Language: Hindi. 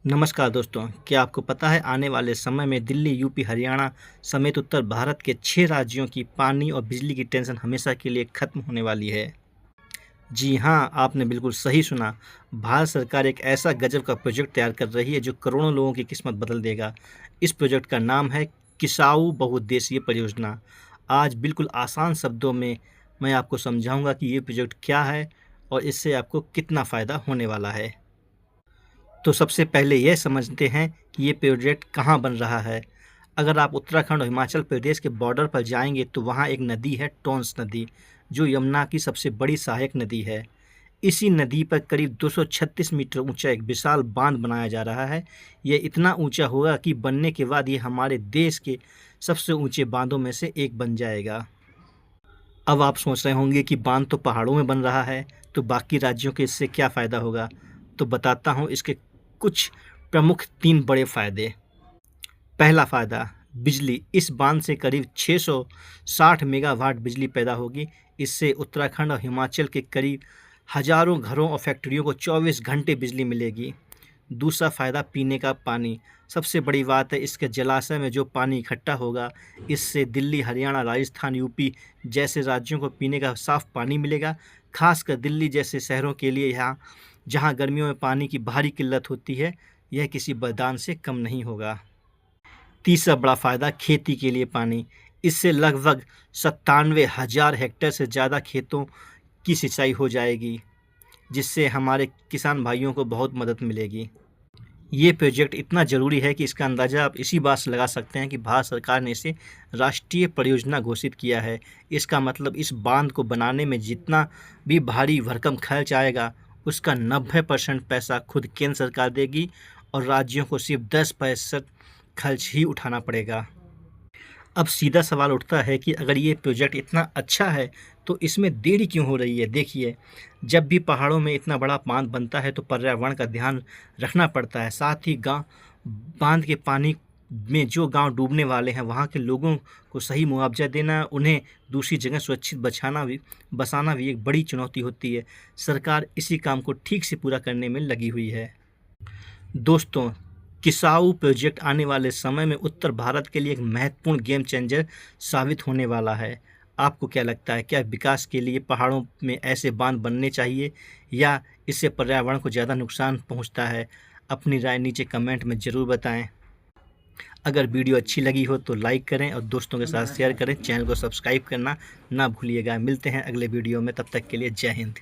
नमस्कार दोस्तों, क्या आपको पता है आने वाले समय में दिल्ली, यूपी, हरियाणा समेत उत्तर भारत के 6 राज्यों की पानी और बिजली की टेंशन हमेशा के लिए खत्म होने वाली है। जी हाँ, आपने बिल्कुल सही सुना। भारत सरकार एक ऐसा गजब का प्रोजेक्ट तैयार कर रही है जो करोड़ों लोगों की किस्मत बदल देगा। इस प्रोजेक्ट का नाम है किसाऊ बहुउद्देशीय परियोजना। आज बिल्कुल आसान शब्दों में मैं आपको समझाऊंगा कि ये प्रोजेक्ट क्या है और इससे आपको कितना फ़ायदा होने वाला है। तो सबसे पहले यह समझते हैं कि ये प्रोजेक्ट कहाँ बन रहा है। अगर आप उत्तराखंड और हिमाचल प्रदेश के बॉर्डर पर जाएंगे तो वहाँ एक नदी है, टोंस नदी, जो यमुना की सबसे बड़ी सहायक नदी है। इसी नदी पर करीब 236 मीटर ऊंचा एक विशाल बांध बनाया जा रहा है। यह इतना ऊंचा होगा कि बनने के बाद ये हमारे देश के सबसे ऊंचे बांधों में से एक बन जाएगा। अब आप सोच रहे होंगे कि बांध तो पहाड़ों में बन रहा है, तो बाकी राज्यों के इससे क्या फ़ायदा होगा। तो बताता हूँ इसके कुछ प्रमुख 3 बड़े फ़ायदे। पहला फ़ायदा, बिजली। इस बांध से करीब 660 मेगावाट बिजली पैदा होगी। इससे उत्तराखंड और हिमाचल के करीब हज़ारों घरों और फैक्ट्रियों को 24 घंटे बिजली मिलेगी। दूसरा फ़ायदा, पीने का पानी। सबसे बड़ी बात है, इसके जलाशय में जो पानी इकट्ठा होगा, इससे दिल्ली, हरियाणा, राजस्थान, यूपी जैसे राज्यों को पीने का साफ़ पानी मिलेगा। खासकर दिल्ली जैसे शहरों के लिए यहाँ जहाँ गर्मियों में पानी की भारी किल्लत होती है, यह किसी वरदान से कम नहीं होगा। तीसरा बड़ा फ़ायदा, खेती के लिए पानी। इससे लगभग 97,000 हेक्टेयर से ज़्यादा खेतों की सिंचाई हो जाएगी, जिससे हमारे किसान भाइयों को बहुत मदद मिलेगी। ये प्रोजेक्ट इतना ज़रूरी है कि इसका अंदाज़ा आप इसी बात से लगा सकते हैं कि भारत सरकार ने इसे राष्ट्रीय परियोजना घोषित किया है। इसका मतलब इस बांध को बनाने में जितना भी भारी भरकम खर्च आएगा, उसका 90% पैसा खुद केंद्र सरकार देगी और राज्यों को सिर्फ 10% खर्च ही उठाना पड़ेगा। अब सीधा सवाल उठता है कि अगर ये प्रोजेक्ट इतना अच्छा है तो इसमें देरी क्यों हो रही है। देखिए, जब भी पहाड़ों में इतना बड़ा बांध बनता है तो पर्यावरण का ध्यान रखना पड़ता है। साथ ही गाँव बांध के पानी में जो गांव डूबने वाले हैं वहाँ के लोगों को सही मुआवजा देना, उन्हें दूसरी जगह सुरक्षित बसाना भी एक बड़ी चुनौती होती है। सरकार इसी काम को ठीक से पूरा करने में लगी हुई है। दोस्तों, किसाऊ प्रोजेक्ट आने वाले समय में उत्तर भारत के लिए एक महत्वपूर्ण गेम चेंजर साबित होने वाला है। आपको क्या लगता है, क्या विकास के लिए पहाड़ों में ऐसे बांध बनने चाहिए या इससे पर्यावरण को ज़्यादा नुकसान पहुंचता है? अपनी राय नीचे कमेंट में ज़रूर बताएं। अगर वीडियो अच्छी लगी हो तो लाइक करें और दोस्तों के साथ शेयर करें। चैनल को सब्सक्राइब करना ना भूलिएगा। मिलते हैं अगले वीडियो में, तब तक के लिए जय हिंद।